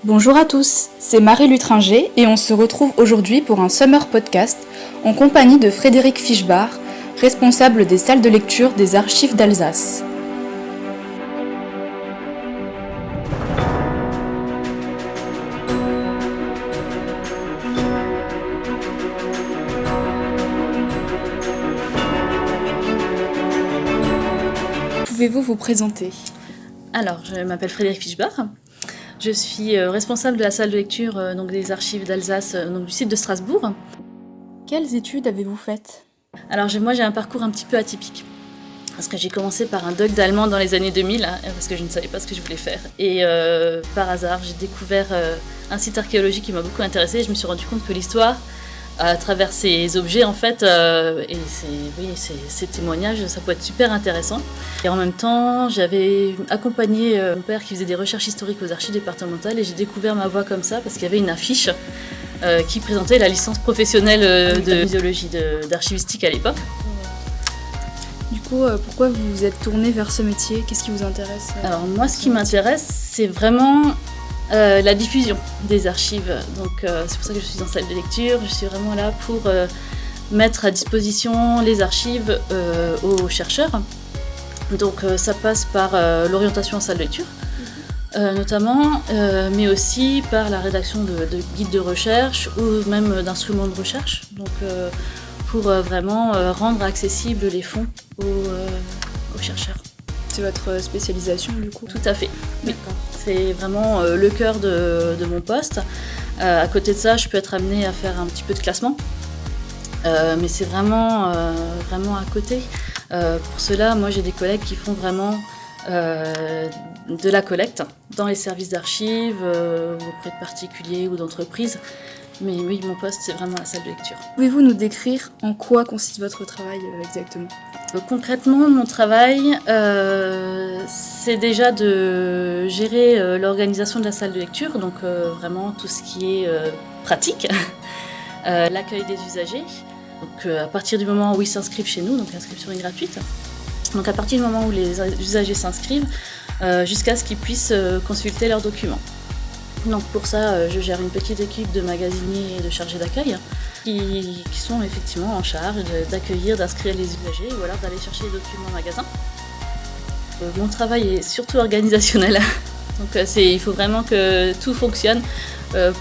Bonjour à tous, c'est Marie Lutringer et on se retrouve aujourd'hui pour un Summer Podcast en compagnie de Frédéric Fischbach, responsable des salles de lecture des Archives d'Alsace. Pouvez-vous vous présenter ? Alors, je m'appelle Frédéric Fischbach. Je suis responsable de la salle de lecture des Archives d'Alsace, du site de Strasbourg. Quelles études avez-vous faites ? Alors, moi, j'ai un parcours un petit peu atypique. Parce que j'ai commencé par un doc d'allemand dans les années 2000, parce que je ne savais pas ce que je voulais faire. Et par hasard, j'ai découvert un site archéologique qui m'a beaucoup intéressée. Je me suis rendu compte que l'histoire, à travers ces objets, en fait, ces témoignages, ça peut être super intéressant. Et en même temps, j'avais accompagné mon père qui faisait des recherches historiques aux archives départementales et j'ai découvert ma voie comme ça parce qu'il y avait une affiche qui présentait la licence professionnelle de muséologie d'archivistique à l'époque. Du coup, pourquoi vous vous êtes tourné vers ce métier ? Qu'est-ce qui vous intéresse ? Alors moi, ce qui m'intéresse, c'est vraiment la diffusion des archives. Donc c'est pour ça que je suis en salle de lecture. Je suis vraiment là pour mettre à disposition les archives aux chercheurs. Donc ça passe par l'orientation en salle de lecture, notamment, mais aussi par la rédaction de guides de recherche ou même d'instruments de recherche. Donc pour vraiment rendre accessibles les fonds aux chercheurs. C'est votre spécialisation du coup ? Tout à fait, oui. C'est vraiment le cœur de mon poste. À côté de ça, je peux être amenée à faire un petit peu de classement, mais c'est vraiment à côté. Pour cela, moi j'ai des collègues qui font vraiment de la collecte dans les services d'archives, auprès de particuliers ou d'entreprises. Mais oui, mon poste, c'est vraiment la salle de lecture. Pouvez-vous nous décrire en quoi consiste votre travail exactement ? Concrètement, mon travail, c'est déjà de gérer l'organisation de la salle de lecture, donc vraiment tout ce qui est pratique, l'accueil des usagers. Donc à partir du moment où ils s'inscrivent chez nous, donc l'inscription est gratuite. Donc à partir du moment où les usagers s'inscrivent, jusqu'à ce qu'ils puissent consulter leurs documents. Donc pour ça, je gère une petite équipe de magasiniers et de chargés d'accueil qui sont effectivement en charge d'accueillir, d'inscrire les usagers ou alors d'aller chercher les documents en magasin. Mon travail est surtout organisationnel, donc il faut vraiment que tout fonctionne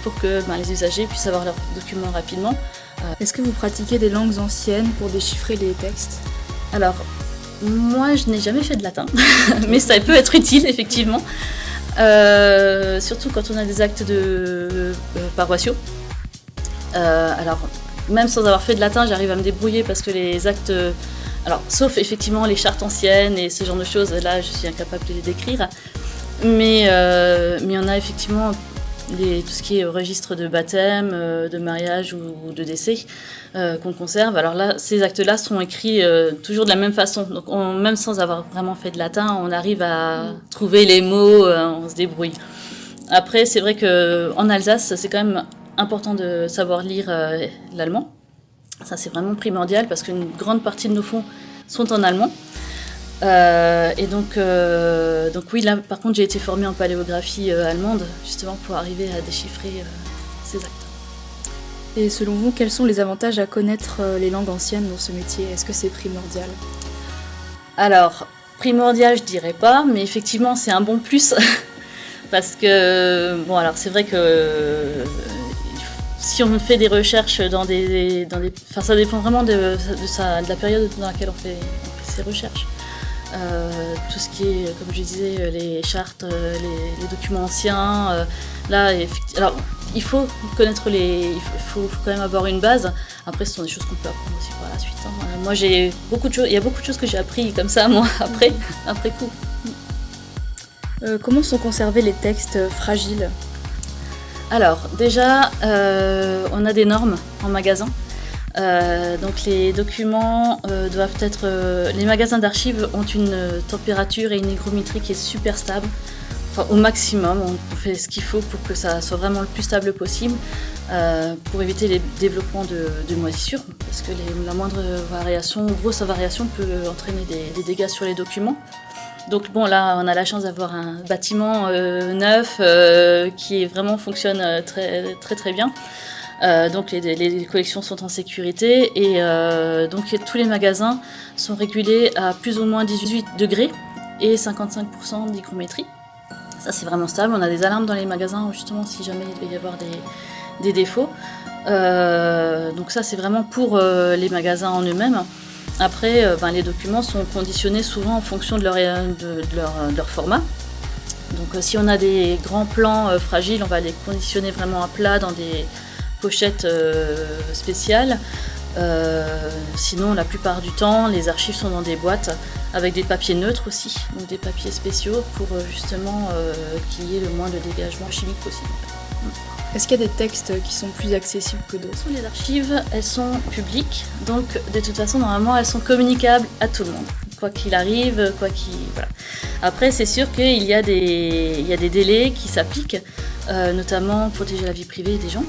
pour que les usagers puissent avoir leurs documents rapidement. Est-ce que vous pratiquez des langues anciennes pour déchiffrer les textes ? Alors, moi je n'ai jamais fait de latin, mais ça peut être utile effectivement. Surtout quand on a des actes paroissiaux. Alors, même sans avoir fait de latin, j'arrive à me débrouiller parce que les actes... Alors, sauf effectivement les chartes anciennes et ce genre de choses, là, je suis incapable de les décrire. Mais il y en a effectivement tout ce qui est registre de baptême, de mariage ou de décès qu'on conserve. Alors là, ces actes-là sont écrits toujours de la même façon. Donc même sans avoir vraiment fait de latin, on arrive à trouver les mots, on se débrouille. Après, c'est vrai qu'en Alsace, c'est quand même important de savoir lire l'allemand. Ça, c'est vraiment primordial parce qu'une grande partie de nos fonds sont en allemand. Et donc oui, là par contre j'ai été formée en paléographie allemande justement pour arriver à déchiffrer ces actes. Et selon vous, quels sont les avantages à connaître les langues anciennes dans ce métier ? Est-ce que c'est primordial ? Alors, primordial je dirais pas, mais effectivement c'est un bon plus parce que alors c'est vrai que si on fait des recherches enfin ça dépend vraiment de la période dans laquelle on fait ces recherches. Tout ce qui est, comme je disais, les chartes, les documents anciens. Alors, il faut connaître il faut quand même avoir une base. Après, ce sont des choses qu'on peut apprendre aussi par la suite. Moi, il y a beaucoup de choses que j'ai appris comme ça, moi, après coup. Comment sont conservés les textes fragiles ? Alors, déjà, on a des normes en magasin. Donc les documents doivent être... les magasins d'archives ont une température et une hygrométrie qui est super stable. Enfin, au maximum, on fait ce qu'il faut pour que ça soit vraiment le plus stable possible, pour éviter les développements de moisissures, parce que la moindre variation, grosse variation peut entraîner des dégâts sur les documents. Donc bon, là, on a la chance d'avoir un bâtiment neuf qui vraiment fonctionne très très très bien. Donc les collections sont en sécurité et donc tous les magasins sont régulés à plus ou moins 18 degrés et 55% d'hygrométrie. Ça c'est vraiment stable. On a des alarmes dans les magasins justement si jamais il devait y avoir des défauts. Donc ça c'est vraiment pour les magasins en eux-mêmes. Après, les documents sont conditionnés souvent en fonction de leur format. Donc si on a des grands plans fragiles, on va les conditionner vraiment à plat dans des pochettes spéciales. Sinon, la plupart du temps, les archives sont dans des boîtes avec des papiers neutres aussi, donc des papiers spéciaux pour justement qu'il y ait le moins de dégagement chimique possible. Est-ce qu'il y a des textes qui sont plus accessibles que d'autres ? Les archives, elles sont publiques, donc de toute façon, normalement, elles sont communicables à tout le monde, quoi qu'il arrive, voilà. Après, c'est sûr qu'il y a des délais qui s'appliquent, notamment protéger la vie privée des gens.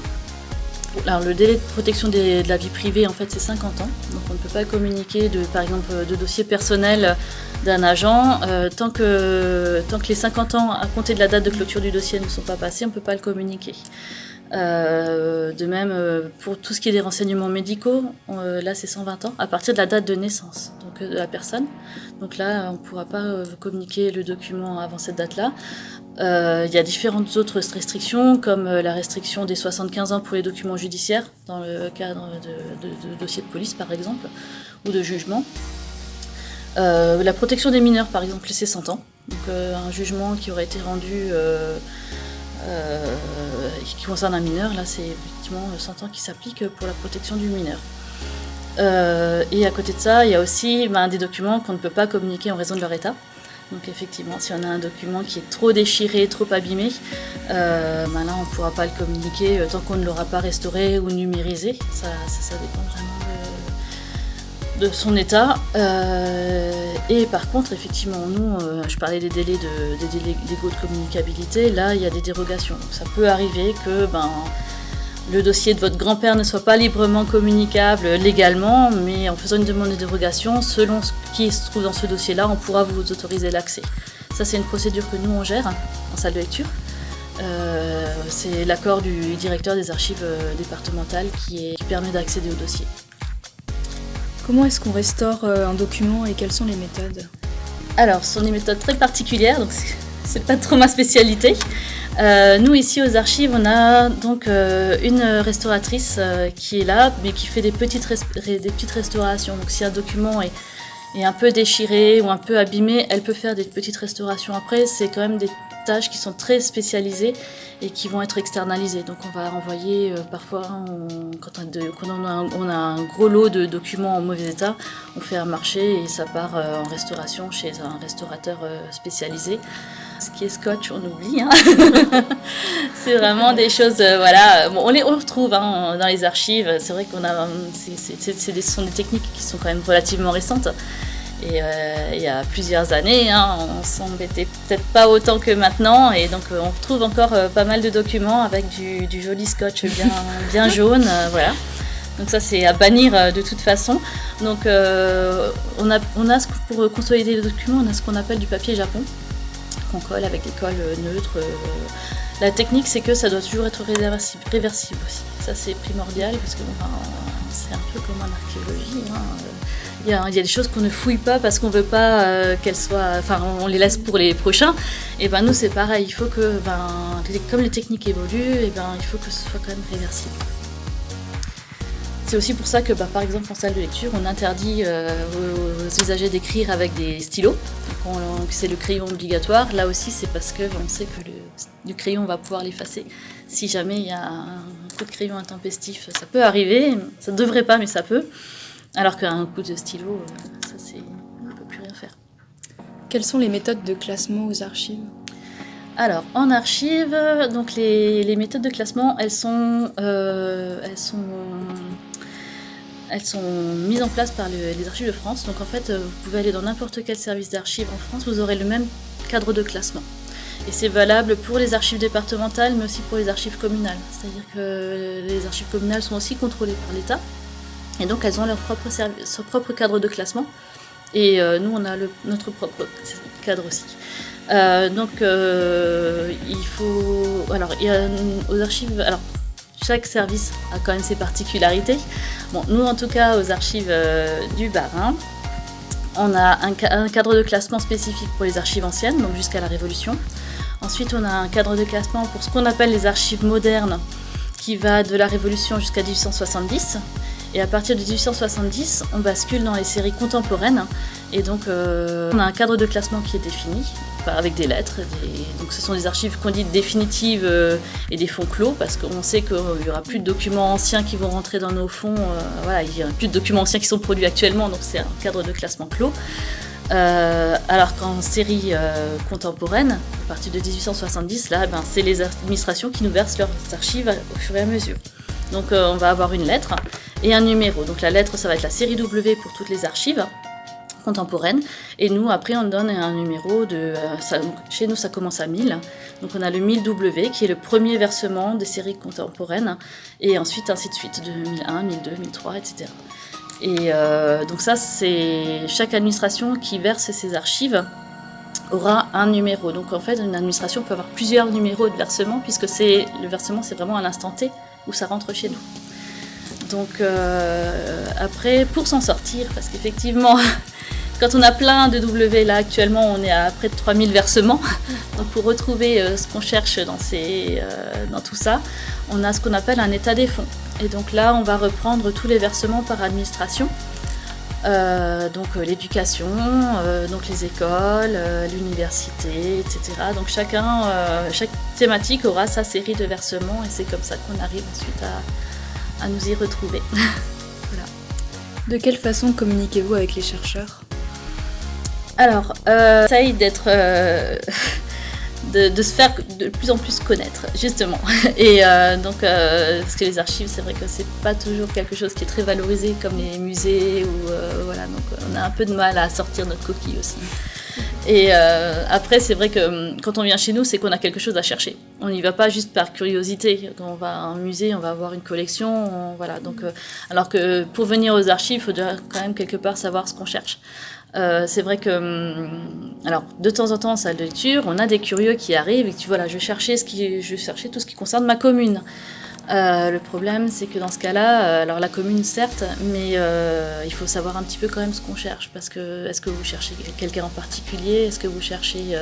Alors, le délai de protection de la vie privée, en fait, c'est 50 ans. Donc, on ne peut pas communiquer, par exemple, de dossiers personnels d'un agent. Tant que les 50 ans à compter de la date de clôture du dossier ne sont pas passés, on ne peut pas le communiquer. De même, pour tout ce qui est des renseignements médicaux, là, c'est 120 ans, à partir de la date de naissance donc, de la personne. Donc là, on ne pourra pas communiquer le document avant cette date-là. Il y a différentes autres restrictions, comme la restriction des 75 ans pour les documents judiciaires, dans le cadre de dossiers de police, par exemple, ou de jugement. La protection des mineurs, par exemple, c'est 100 ans. Donc, un jugement qui aurait été rendu qui concerne un mineur, là, c'est effectivement 100 ans qui s'applique pour la protection du mineur. Et à côté de ça, il y a aussi des documents qu'on ne peut pas communiquer en raison de leur état. Donc effectivement, si on a un document qui est trop déchiré, trop abîmé, là on ne pourra pas le communiquer tant qu'on ne l'aura pas restauré ou numérisé. Ça dépend vraiment de son état. Et par contre, effectivement, nous, je parlais des délais légaux de communicabilité, là il y a des dérogations. Donc ça peut arriver que le dossier de votre grand-père ne soit pas librement communicable légalement, mais en faisant une demande de dérogation, selon ce qui se trouve dans ce dossier-là, on pourra vous autoriser l'accès. Ça, c'est une procédure que nous, on gère en salle de lecture. C'est l'accord du directeur des archives départementales qui permet d'accéder au dossier. Comment est-ce qu'on restaure un document et quelles sont les méthodes ? Alors, ce sont des méthodes très particulières, donc c'est pas trop ma spécialité. Nous, ici aux archives, on a donc une restauratrice qui est là, mais qui fait des petites restaurations. Donc si un document est un peu déchiré ou un peu abîmé, elle peut faire des petites restaurations. Après, c'est quand même des tâches qui sont très spécialisées et qui vont être externalisées. Donc on va envoyer parfois, quand on a un gros lot de documents en mauvais état, on fait un marché et ça part en restauration chez un restaurateur spécialisé. Ce qui est scotch, on oublie. C'est vraiment des choses, voilà. Bon, on les retrouve dans les archives. C'est vrai qu'on a, ce sont des techniques qui sont quand même relativement récentes. Et il y a plusieurs années, on s'embêtait peut-être pas autant que maintenant. Et donc, on retrouve encore pas mal de documents avec du joli scotch bien jaune, voilà. Donc ça, c'est à bannir de toute façon. Donc, pour consolider les documents, on a ce qu'on appelle du papier Japon, qu'on colle avec des colles neutres. La technique, c'est que ça doit toujours être réversible aussi. Ça, c'est primordial parce que c'est un peu comme en archéologie. Il y a des choses qu'on ne fouille pas parce qu'on ne veut pas qu'elles soient... Enfin, on les laisse pour les prochains. Et nous, c'est pareil. Il faut que, comme les techniques évoluent, il faut que ce soit quand même réversible. C'est aussi pour ça que, par exemple, en salle de lecture, on interdit aux usagers d'écrire avec des stylos. Donc c'est le crayon obligatoire. Là aussi, c'est parce qu'on sait que le crayon va pouvoir l'effacer. Si jamais il y a un coup de crayon intempestif, ça peut arriver. Ça ne devrait pas, mais ça peut. Alors qu'un coup de stylo, on ne peut plus rien faire. Quelles sont les méthodes de classement aux archives ? Alors, en archives, donc les méthodes de classement, elles sont mises en place par les archives de France. Donc en fait, vous pouvez aller dans n'importe quel service d'archives en France, vous aurez le même cadre de classement. Et c'est valable pour les archives départementales, mais aussi pour les archives communales. C'est-à-dire que les archives communales sont aussi contrôlées par l'État. Et donc elles ont leur propre cadre de classement. Et nous, on a notre propre cadre aussi. Il faut... Alors, il y a aux archives... Alors, chaque service a quand même ses particularités. Bon, nous, en tout cas, aux archives du Bas-Rhin, on a un cadre de classement spécifique pour les archives anciennes, donc jusqu'à la Révolution. Ensuite, on a un cadre de classement pour ce qu'on appelle les archives modernes, qui va de la Révolution jusqu'à 1870. Et à partir de 1870, on bascule dans les séries contemporaines. Et donc, on a un cadre de classement qui est défini, avec des lettres. Donc, ce sont des archives qu'on dit définitives et des fonds clos, parce qu'on sait qu'il n'y aura plus de documents anciens qui vont rentrer dans nos fonds. Voilà, il n'y a plus de documents anciens qui sont produits actuellement, donc c'est un cadre de classement clos. Alors qu'en série contemporaine, à partir de 1870, là, c'est les administrations qui nous versent leurs archives au fur et à mesure. Donc on va avoir une lettre et un numéro. Donc la lettre, ça va être la série W pour toutes les archives contemporaines. Et nous, après, on donne un numéro de... chez nous, ça commence à 1000. Donc on a le 1000W qui est le premier versement des séries contemporaines. Et ensuite, ainsi de suite, de 1001, 1002, 1003, etc. Et donc ça, c'est chaque administration qui verse ses archives aura un numéro. Donc en fait, une administration peut avoir plusieurs numéros de versement, puisque le versement, c'est vraiment à l'instant T où ça rentre chez nous. Donc après, pour s'en sortir, parce qu'effectivement, quand on a plein de W, là actuellement, on est à près de 3000 versements. Donc pour retrouver ce qu'on cherche dans tout ça, on a ce qu'on appelle un état des fonds. Et donc là, on va reprendre tous les versements par administration. Donc l'éducation, donc les écoles, l'université, etc. Donc chaque thématique aura sa série de versements et c'est comme ça qu'on arrive ensuite à nous y retrouver. Voilà. De quelle façon communiquez-vous avec les chercheurs ? Alors, j'essaye d'être... de se faire de plus en plus connaître, justement. Et parce que les archives, c'est vrai que c'est pas toujours quelque chose qui est très valorisé comme les musées, voilà, donc on a un peu de mal à sortir notre coquille aussi. Et après, c'est vrai que quand on vient chez nous, c'est qu'on a quelque chose à chercher. On n'y va pas juste par curiosité. Quand on va à un musée, on va avoir une collection, voilà. Donc, alors que pour venir aux archives, il faut déjà quand même quelque part savoir ce qu'on cherche. C'est vrai que, alors, de temps en temps, en salle de lecture, on a des curieux qui arrivent et qui disent, voilà, je cherchais tout ce qui concerne ma commune. Le problème, c'est que dans ce cas-là, alors la commune, certes, mais il faut savoir un petit peu quand même ce qu'on cherche. Parce que, est-ce que vous cherchez quelqu'un en particulier ? Est-ce que vous cherchez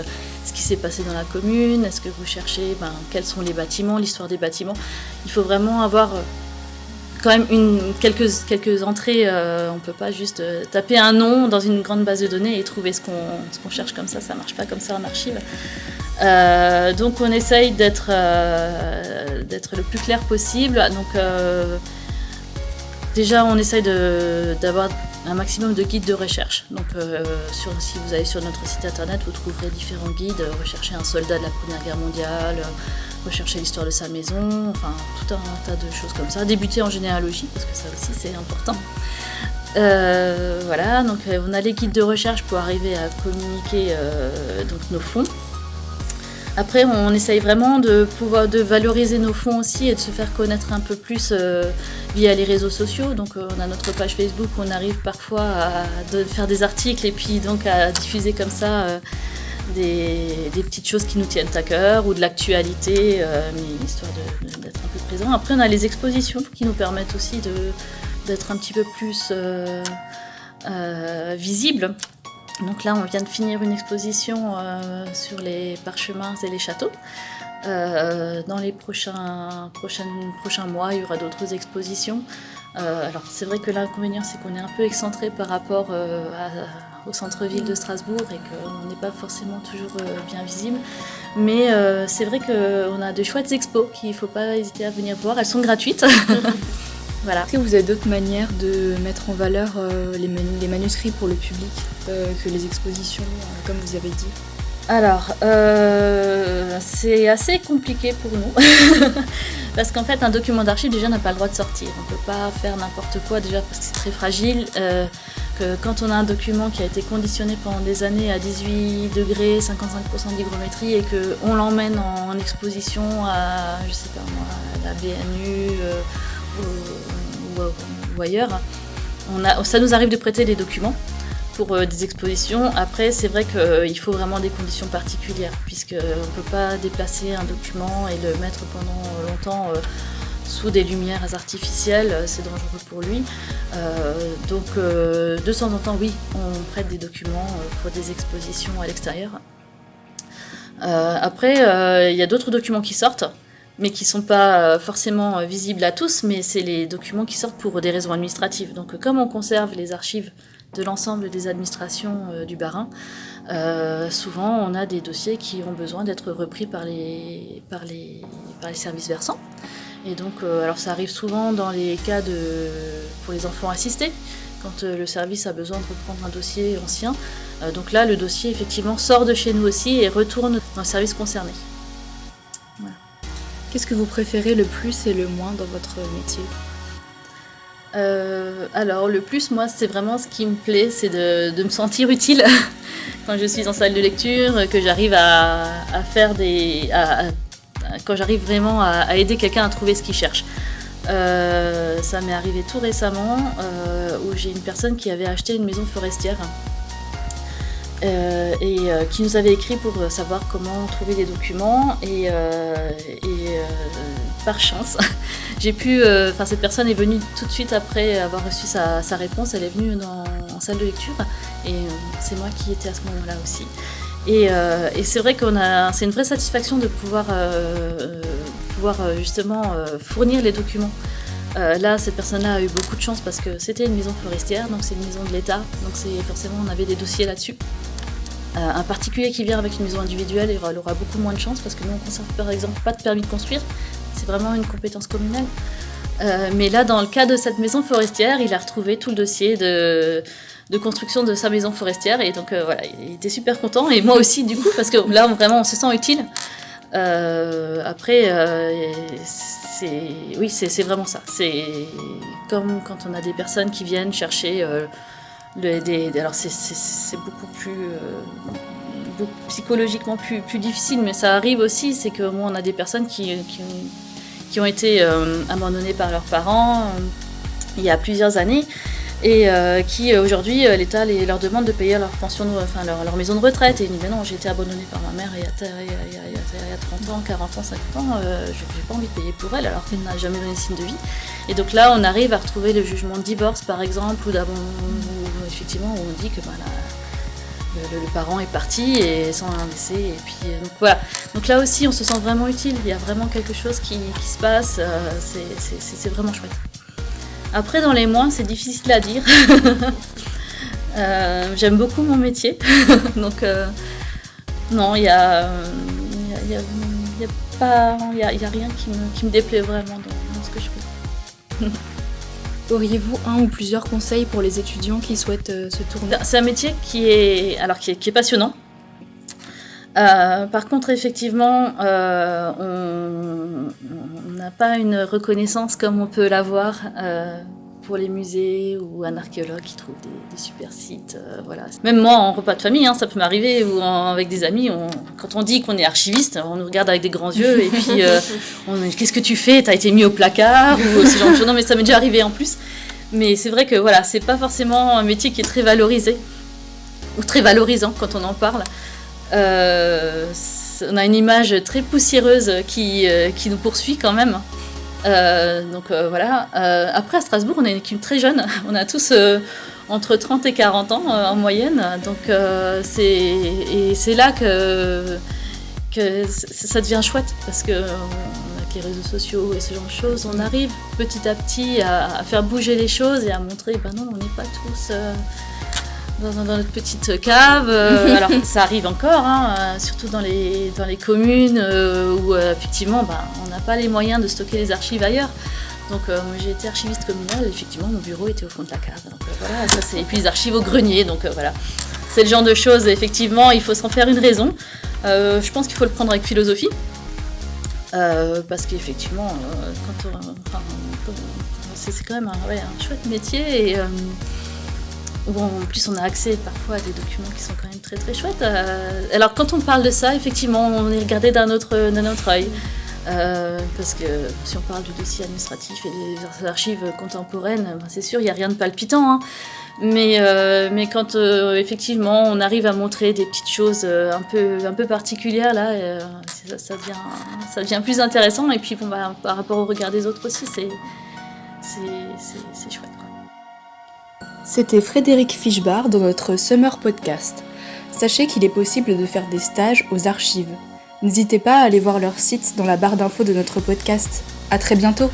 ce qui s'est passé dans la commune ? Est-ce que vous cherchez quels sont les bâtiments, l'histoire des bâtiments ? Il faut vraiment avoir... quand même quelques entrées, on ne peut pas juste taper un nom dans une grande base de données et trouver ce qu'on cherche comme ça ne marche pas comme ça en archive. Donc on essaye d'être le plus clair possible. Donc déjà on essaye d'avoir un maximum de guides de recherche. Donc si vous allez sur notre site internet, vous trouverez différents guides, rechercher un soldat de la Première Guerre mondiale, rechercher l'histoire de sa maison, enfin tout un tas de choses comme ça. Débuter en généalogie, parce que ça aussi c'est important. Voilà, donc on a les guides de recherche pour arriver à communiquer donc nos fonds. Après, on essaye vraiment de valoriser nos fonds aussi et de se faire connaître un peu plus via les réseaux sociaux. Donc on a notre page Facebook où on arrive parfois à faire des articles et puis donc à diffuser comme ça des petites choses qui nous tiennent à cœur ou de l'actualité, mais histoire d'être un peu présent. Après, on a les expositions qui nous permettent aussi d'être un petit peu plus visibles. Donc là, on vient de finir une exposition sur les parchemins et les châteaux. Dans les prochains mois, il y aura d'autres expositions. Alors, c'est vrai que l'inconvénient, c'est qu'on est un peu excentré par rapport au centre-ville de Strasbourg et qu'on n'est pas forcément toujours bien visible. Mais c'est vrai qu'on a de chouettes expos qu'il ne faut pas hésiter à venir voir. Elles sont gratuites. Voilà. Est-ce que vous avez d'autres manières de mettre en valeur les manuscrits pour le public que les expositions, comme vous avez dit ? Alors, c'est assez compliqué pour nous, parce qu'en fait, un document d'archive, déjà, n'a pas le droit de sortir. On ne peut pas faire n'importe quoi, déjà, parce que c'est très fragile. Que quand on a un document qui a été conditionné pendant des années à 18 degrés, 55% d'hygrométrie, et qu'on l'emmène en exposition à, je sais pas moi, à la BNU ou ailleurs, ça nous arrive de prêter des documents. pour des expositions. Après, c'est vrai qu'il faut vraiment des conditions particulières, puisqu'on ne peut pas déplacer un document et le mettre pendant longtemps sous des lumières artificielles, c'est dangereux pour lui. Donc de temps en temps, oui, on prête des documents pour des expositions à l'extérieur. Après, il y a d'autres documents qui sortent, mais qui ne sont pas forcément visibles à tous, mais c'est les documents qui sortent pour des raisons administratives. Donc comme on conserve les archives de l'ensemble des administrations du Bas-Rhin, souvent on a des dossiers qui ont besoin d'être repris par les services versants. Et donc, alors ça arrive souvent dans les cas pour les enfants assistés, quand le service a besoin de reprendre un dossier ancien. Donc là, le dossier effectivement sort de chez nous aussi et retourne dans le service concerné. Voilà. Qu'est-ce que vous préférez le plus et le moins dans votre métier ? Alors le plus, moi, c'est vraiment ce qui me plaît, c'est de me sentir utile quand je suis en salle de lecture, que j'arrive à faire quand j'arrive vraiment à aider quelqu'un à trouver ce qu'il cherche. Ça m'est arrivé tout récemment où j'ai une personne qui avait acheté une maison forestière et qui nous avait écrit pour savoir comment trouver des documents et par chance cette personne est venue tout de suite après avoir reçu sa réponse. Elle est venue en salle de lecture et c'est moi qui étais à ce moment-là aussi. Et c'est vrai c'est une vraie satisfaction de pouvoir justement fournir les documents. Là, cette personne-là a eu beaucoup de chance parce que c'était une maison forestière, donc c'est une maison de l'État, donc forcément on avait des dossiers là-dessus. Un particulier qui vient avec une maison individuelle, il aura beaucoup moins de chance parce que nous on ne conserve par exemple pas de permis de construire, c'est vraiment une compétence communale. Mais là, dans le cas de cette maison forestière, il a retrouvé tout le dossier de construction de sa maison forestière et donc voilà, il était super content et moi aussi du coup parce que là vraiment on se sent utile. Après c'est vraiment ça, c'est comme quand on a des personnes qui viennent chercher alors c'est beaucoup plus psychologiquement plus difficile, mais ça arrive aussi, c'est que moi on a des personnes qui ont été abandonnées par leurs parents il y a plusieurs années et qui aujourd'hui l'État leur demande de payer leur pension, leur maison de retraite, et ils disent mais non, j'ai été abandonnée par ma mère il y a 30 ans, 40 ans, 50 ans, j'ai pas envie de payer pour elle alors qu'elle n'a jamais donné signe de vie. Et donc là on arrive à retrouver le jugement de divorce par exemple, ou effectivement où on dit que le parent est parti et sans un décès, et puis donc voilà. Donc là aussi on se sent vraiment utile, il y a vraiment quelque chose qui se passe, c'est vraiment chouette. Après, dans les moins, c'est difficile à dire. J'aime beaucoup mon métier. Donc, non, il n'y a rien qui me déplaît vraiment dans ce que je fais. Auriez-vous un ou plusieurs conseils pour les étudiants qui souhaitent se tourner ? C'est un métier qui est passionnant. Par contre, effectivement, on n'a pas une reconnaissance comme on peut l'avoir pour les musées ou un archéologue qui trouve des super sites. Voilà. Même moi, en repas de famille, ça peut m'arriver, ou avec des amis, quand on dit qu'on est archiviste, on nous regarde avec des grands yeux et puis on dit qu'est-ce que tu fais ? T'as été mis au placard ou ce genre de choses. Non, mais ça m'est déjà arrivé en plus. Mais c'est vrai que voilà, c'est pas forcément un métier qui est très valorisé ou très valorisant quand on en parle. On a une image très poussiéreuse qui nous poursuit quand même. Voilà. Après, à Strasbourg, on est une équipe très jeune. On a tous entre 30 et 40 ans en moyenne. Donc, c'est là que ça devient chouette parce que avec les réseaux sociaux et ce genre de choses, on arrive petit à petit à faire bouger les choses et à montrer, non, on n'est pas tous dans notre petite cave. Alors ça arrive encore, surtout dans les communes où effectivement on n'a pas les moyens de stocker les archives ailleurs. Donc moi j'ai été archiviste communale, effectivement mon bureau était au fond de la cave. Donc voilà, et puis les archives au grenier, donc voilà. C'est le genre de choses, effectivement, il faut s'en faire une raison. Je pense qu'il faut le prendre avec philosophie. Parce qu'effectivement, c'est quand même un chouette métier et où en plus on a accès parfois à des documents qui sont quand même très très chouettes. Alors quand on parle de ça, effectivement, on est regardé d'un autre œil. Parce que si on parle du dossier administratif et des archives contemporaines, c'est sûr, il n'y a rien de palpitant. Mais quand effectivement on arrive à montrer des petites choses un peu particulières, là, ça devient plus intéressant. Et puis bon, par rapport au regard des autres aussi, c'est chouette, quoi. C'était Frédéric Fischbach dans notre Summer Podcast. Sachez qu'il est possible de faire des stages aux archives. N'hésitez pas à aller voir leur site dans la barre d'infos de notre podcast. À très bientôt!